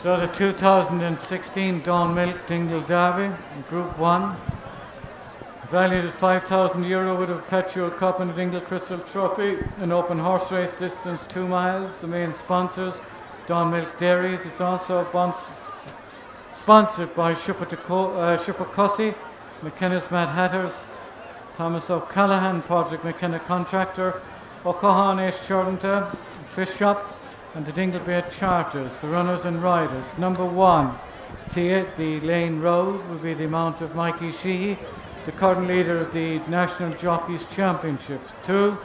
So the 2016 Dawn Milk Dingle Derby, Group 1, valued at €5,000 with a perpetual cup and a Dingle Crystal Trophy, an open horse race distance 2 miles. The main sponsors, Dawn Milk Dairies. It's also sponsored by Shupacussi, McKenna's Mad Hatters, Thomas O'Callaghan, Patrick McKenna Contractor, O'Cahan Shorenta, Fish Shop, and the Dingle Bay Charters. The runners and riders. Number 1, the Lane Road, will be the mount of Mikey Sheehy, the current leader of the National Jockeys Championships. 2,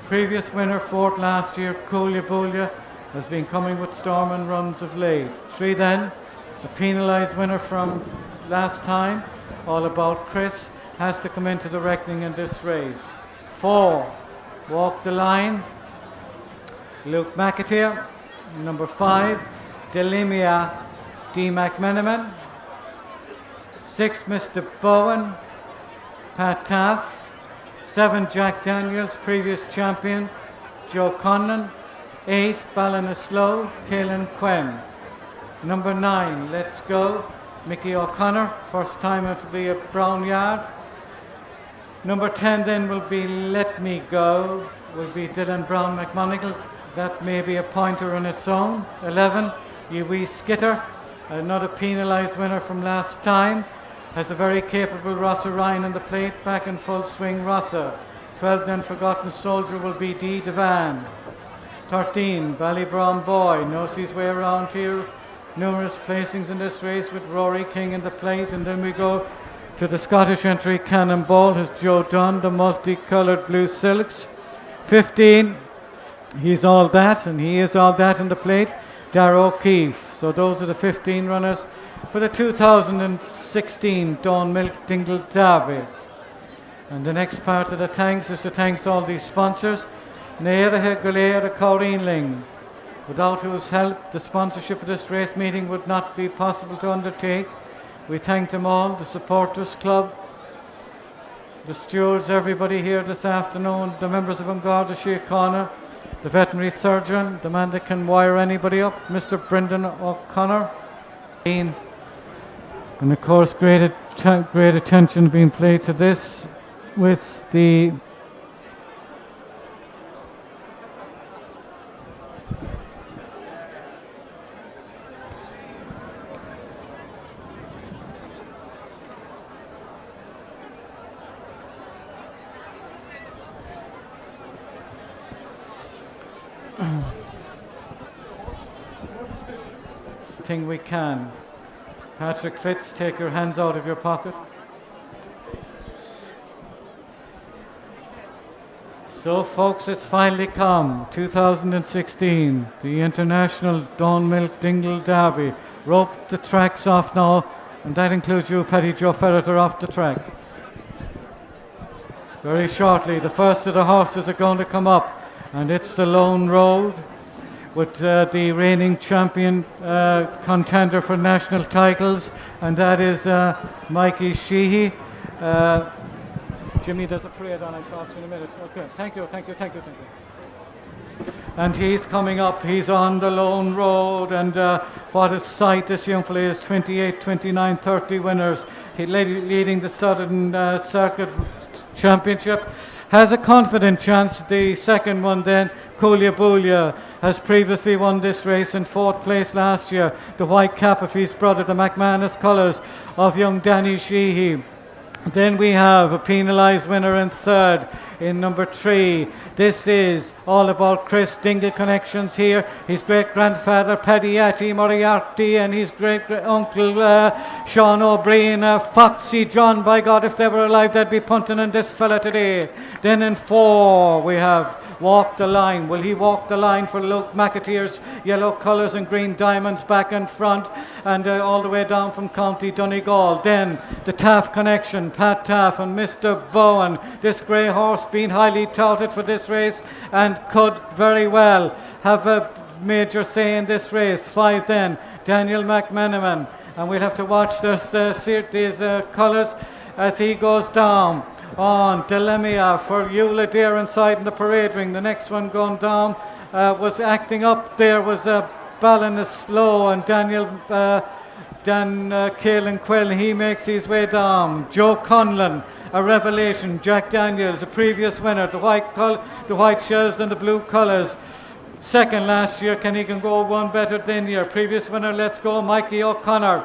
previous winner, 4th last year, Coolya has been coming with storm and runs of late. 3 then, a penalised winner from last time, All About Chris, has to come into the reckoning in this race. 4, Walk the Line, Luke McAteer. Number 5, Delimia D. McMenamin. 6, Mr. Bowen, Pat Taaffe. 7, Jack Daniels, previous champion, Joe Conlon. 8, Ballinasloe, Caelan Quinn. Number 9, Let's Go, Mickey O'Connor, first time into the Brown Yard. Number 10 then will be Let Me Go, will be Dylan Brown McMonigal. That may be a pointer on its own. 11, You Wee Skitter, another penalised winner from last time, has a very capable Rossa Ryan on the plate, back in full swing Rossa. 12 then, Forgotten Soldier, will be Dee Devan. 13, Ballybrown Boy, knows his way around here. Numerous placings in this race with Rory King in the plate. And then we go to the Scottish entry, Cannonball, has Joe Dunn, the multicoloured blue silks. 15, he's all that, and he is all that in the plate, Darragh O'Keefe. So those are the 15 runners for the 2016 Dawn Milk Dingle Derby. And the next part of the thanks is to thanks all these sponsors. Nairahe Gulea Coreenling, without whose help the sponsorship of this race meeting would not be possible to undertake. We thank them all, the Supporters Club, the stewards, everybody here this afternoon, the members of Garda Síochána, the veterinary surgeon, the man that can wire anybody up, Mr. Brendan O'Connor. And of course, great attention being paid to this with the thing we can. Patrick Fitz, take your hands out of your pocket. So folks, it's finally come, 2016, the International Dawn Milk Dingle Derby. Rope the tracks off now, and that includes you, Paddy Joe Ferreter, off the track. Very shortly, the first of the horses are going to come up, and it's the Lone Road, with the reigning champion contender for national titles, and that is Mikey Sheehy. Jimmy, there's a parade on, I'll talk to you in a minute. Okay, thank you. And he's coming up, he's on the Lone Road, and what a sight this young fella is. 28, 29, 30 winners. He's leading the Southern Circuit Championship. Has a confident chance. The second one then, Coolya has previously won this race in 4th place last year. The white cap of his brother, the McManus colours of young Danny Sheehy. Then we have a penalised winner in 3rd in number 3. This is All About Chris, Dingle connections here. His great-grandfather Paddy Atty Moriarty and his great-uncle Sean O'Brien, Foxy John. By God, if they were alive, they'd be punting on this fella today. Then in 4 we have Walk the Line. Will he walk the line for Luke McAteer's yellow colours and green diamonds back and front, and all the way down from County Donegal. Then the Taaffe connection, Pat Taaffe and Mr. Bowen. This grey horse being highly touted for this race and could very well have a major say in this race. 5 then, Daniel McMenamin. And we'll have to watch these colours as he goes down. On Delimia for Eula Deer inside in the parade ring. The next one going down was acting up there was Ballin is slow, and Dan Caelan Quill, he makes his way down. Joe Conlon, a revelation. Jack Daniels, a previous winner. The white shells and the blue colours. Second last year, can he go one better than year? Previous winner, let's go. Mikey O'Connor,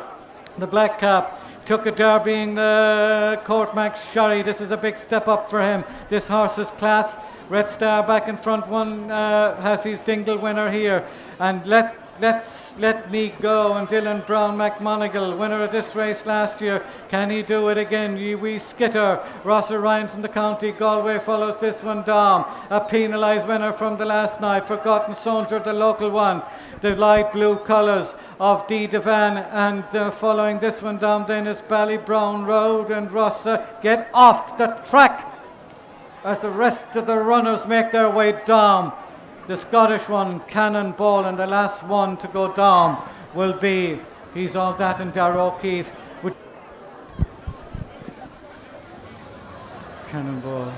the black cap. Took a derby in Courtmac Sherry. This is a big step up for him. This horse's class. Red Star back in front, has his Dingle winner here. And Let Me Go, and Dylan Brown McMonigal, winner of this race last year. Can he do it again? Ye Wee Skitter. Ross Ryan from the county Galway follows this one down. A penalised winner from the last night. Forgotten Soldier, the local one. The light blue colours of D. Devan, and following this one down then is Ballybrown Road, and Ross get off the track as the rest of the runners make their way down. The Scottish one, Cannonball, and the last one to go down will be He's All That and Darragh O'Keefe. Cannonball.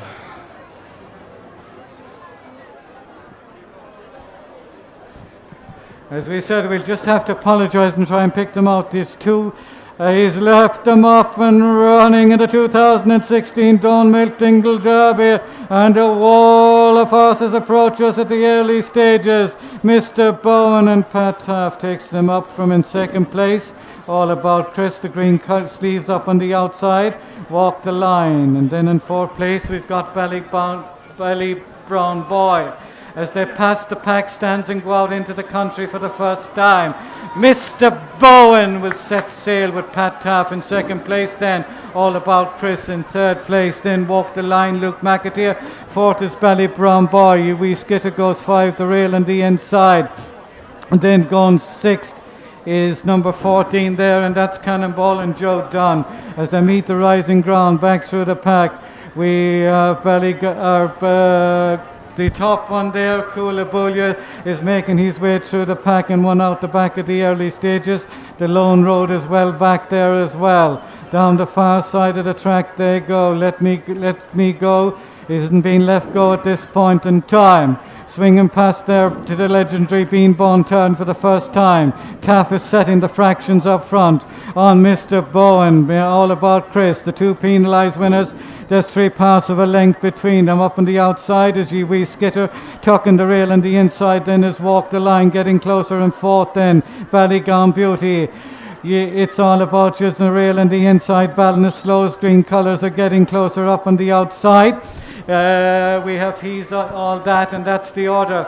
As we said, we'll just have to apologise and try and pick them out. These two, he's left them off and running in the 2016 Donmilk Dingle Derby, and a wall of horses approach us at the early stages. Mr. Bowen and Pat Taaffe takes them up from in second place. All About Chris, the green sleeves up on the outside, walk the line. And then in fourth place we've got Ballybrown Boy. As they pass the pack stands and go out into the country for the first time. Mr. Bowen will set sail with Pat Taaffe in second place, then All About Chris in third place, then Walk the Line, Luke McAteer. Fourth is Ballybrown Boy. You Wee Skitter goes 5, the rail on the inside. And then going sixth is number 14 there, and that's Cannonball and Joe Dunn. As they meet the rising ground back through the pack, we have the top one there, Coolabulia, is making his way through the pack and one out the back of the early stages. The Lone Road is well back there as well. Down the far side of the track they go. Let Me Go isn't being left go at this point in time. Swinging past there to the legendary Beanbone turn for the first time. Taaffe is setting the fractions up front on Mr. Bowen. All About Chris, the two penalised winners. There's 3 parts of a length between them. Up on the outside is Ye Wee Skitter, tucking the rail on the inside. Then is Walk the Line, getting closer in fourth. Then Ballygown Beauty. It's All About You, the rail on the inside. Ballin is slow, green colours are getting closer up on the outside. We have He's All That, and that's the order.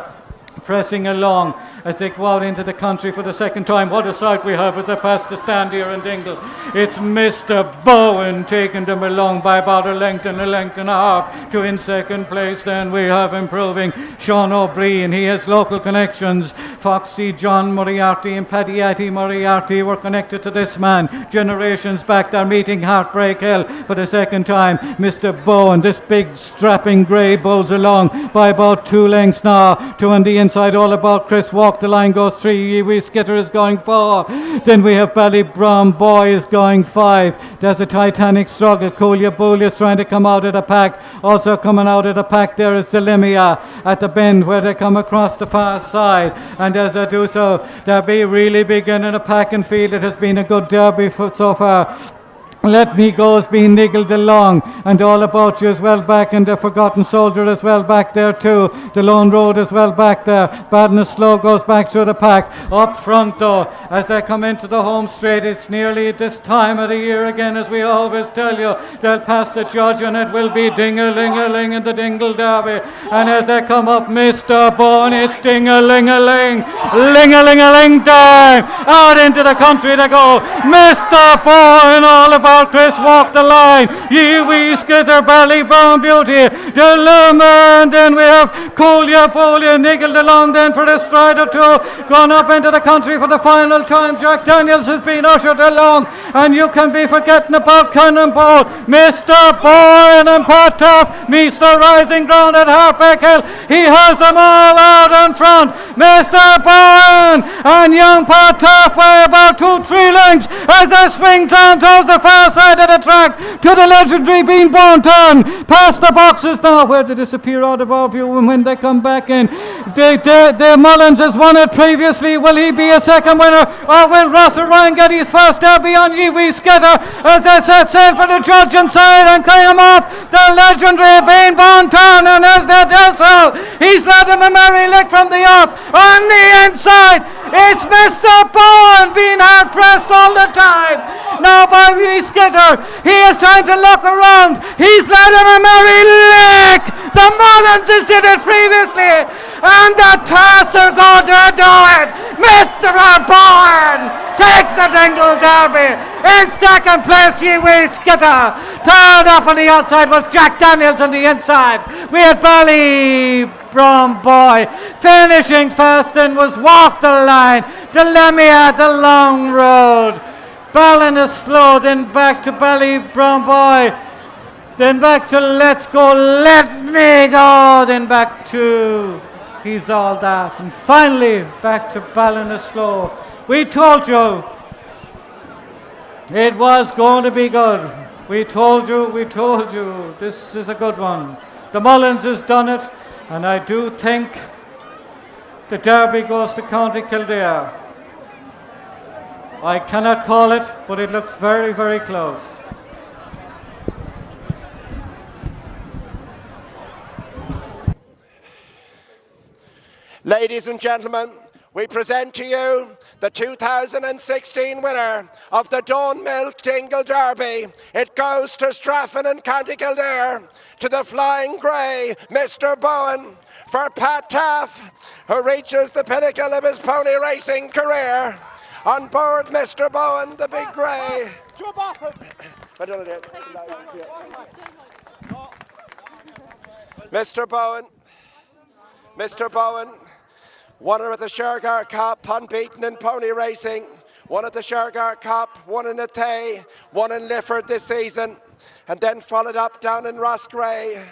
Pressing along as they go out into the country for the second time. What a sight we have as they pass the stand here in Dingle. It's Mr. Bowen taking them along by about a length and a half to in second place. Then we have improving Sean O'Brien. He has local connections. Foxy John Moriarty and Paddy Moriarty were connected to this man generations back. They're meeting Heartbreak Hill for the second time. Mr. Bowen, this big strapping grey, bowls along by about 2 lengths now to on the inside. All About Chris, Walk the Line goes 3, Ye Wee Skitter is going 4. Then we have Ballybrown Boy is going 5. There's a titanic struggle. Coolabulia is trying to come out of the pack. Also coming out of the pack there is Delimia at the bend where they come across the far side. And as they do so, they'll be really beginning a pack and field. It has been a good derby so far. Let Me Go has been niggled along, and All About You as well back, and the Forgotten Soldier as well back there too. The Lone Road as well back there. Badness Slow goes back through the pack. Up front though, as they come into the home straight, it's nearly this time of the year again, as we always tell you. They'll pass the judge and it will be ding-a-ling-a-ling in the Dingle Derby. And as they come up, Mr. Bowen, it's ding-a-ling-a-ling, ling-a-ling-a-ling time. Out into the country they go. Mr. Bowen, All About Chris, Walk the Line, Ye Wee Skitter, Ballybrown Beauty, Dilemma, and then we have Coolabulia niggled along then for a stride or two, gone up into the country for the final time. Jack Daniels has been ushered along, and you can be forgetting about Cannonball. Mr. Bowen and Pat Taaffe meets the rising ground at Heartbreak Hill. He has them all out in front. Mr. Bowen and young Pat Taaffe by about 2-3 lengths as they swing down towards the far side of the track to the legendary Beanbone turn. Past the boxes now where they disappear out of our view, and when they come back in, The Mullins has won it previously. Will he be a second winner? Or will Russell Ryan get his first derby on Wee Skitter as they set sail for the judge inside and came off the legendary Bean Bon Turn, and as they do so, he's led him a merry lick from the off. On the inside, it's Mr. Bowen being hard pressed all the time. Now by Wee Skitter, he is trying to look around. He's led him a merry lick. The Mullins has did it previously, and the Taaffe are going to do it. Mr. Bowen takes the Dingle Derby. In second place, Wee Skitter. Third up on the outside was Jack Daniels on the inside. We had Bally Brown Boy. Finishing first and was Walk the Line. Delemia, the long road. Ballin is slow, then back to Bally Brown Boy. Then back to Let's Go, Let Me Go. Then back to He's All That. And finally, back to Ballin is slow. We told you it was going to be good. We told you. This is a good one. The Mullins has done it, and I do think the Derby goes to County Kildare. I cannot call it, but it looks very, very close. Ladies and gentlemen, we present to you the 2016 winner of the Milk Dingle Derby. It goes to Straffan and County Kildare, to the Flying Grey, Mr. Bowen, for Pat Taaffe, who reaches the pinnacle of his pony racing career. On board, Mr. Bowen, the big grey. Mr. Bowen, won at the Shergar Cup, unbeaten in pony racing. Won at the Shergar Cup, won in Athay, won in Lifford this season, and then followed up down in Roscrea.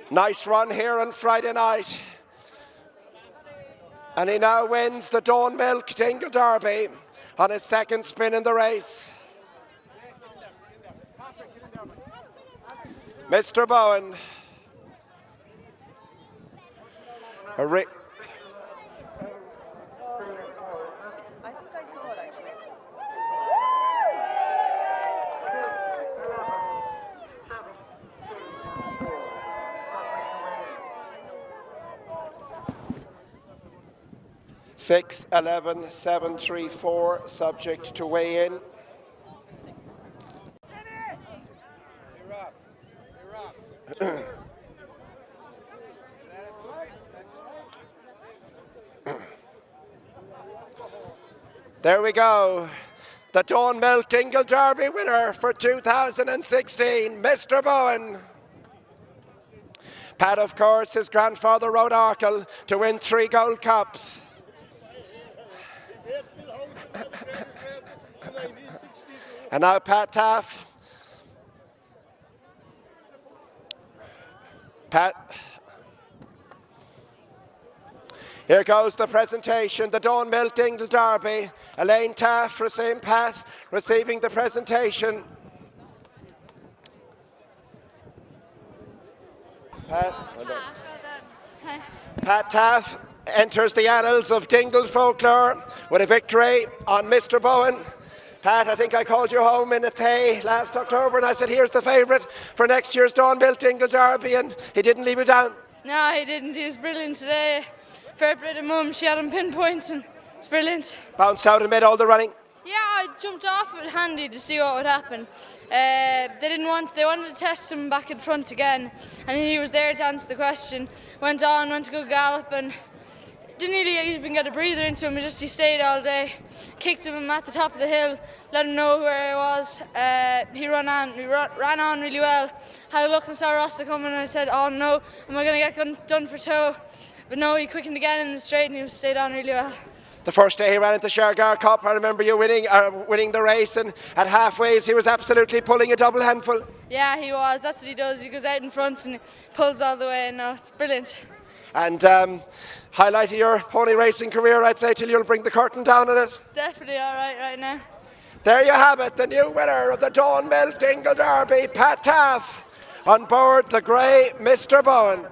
Nice run here on Friday night. And he now wins the Milk Dingle Derby on his second spin in the race. Mr. Bowen. I think I saw it actually. Six, 11, 7, 3, 4, subject to weigh in. There we go. The Milk Dingle Derby winner for 2016, Mr. Bowen. Pat, of course, his grandfather rode Arkle to win 3 gold cups. And now Pat Taaffe. Pat. Here goes the presentation, the Milk Dingle Derby. Elaine Taaffe, receiving the presentation. Pat Taaffe enters the annals of Dingle folklore with a victory on Mr. Bowen. Pat, I think I called you home in Athay last October and I said, here's the favourite for next year's Milk Dingle Derby, and he didn't leave you down. No, he didn't. He was brilliant today. Fair play to Mum, she had him pinpoint and it's brilliant. Bounced out and made all the running? Yeah, I jumped off it handy to see what would happen. They wanted to test him back in front again, and he was there to answer the question. Went to go gallop and didn't really even get a breather into him, he stayed all day. Kicked him at the top of the hill, let him know where he was. He ran on really well. Had a look and saw Rossa coming and I said, oh no, am I going to get done for toe? But no, he quickened again in the straight and he stayed on really well. The first day he ran into Shergar Cup, I remember you winning the race, and at halfways he was absolutely pulling a double handful. Yeah, he was. That's what he does. He goes out in front and he pulls all the way, and no, it's brilliant. And highlight of your pony racing career, I'd say, till you'll bring the curtain down on it. Definitely all right now. There you have it, the new winner of the Milk Dingle Derby, Pat Taaffe, on board the grey Mr. Bowen.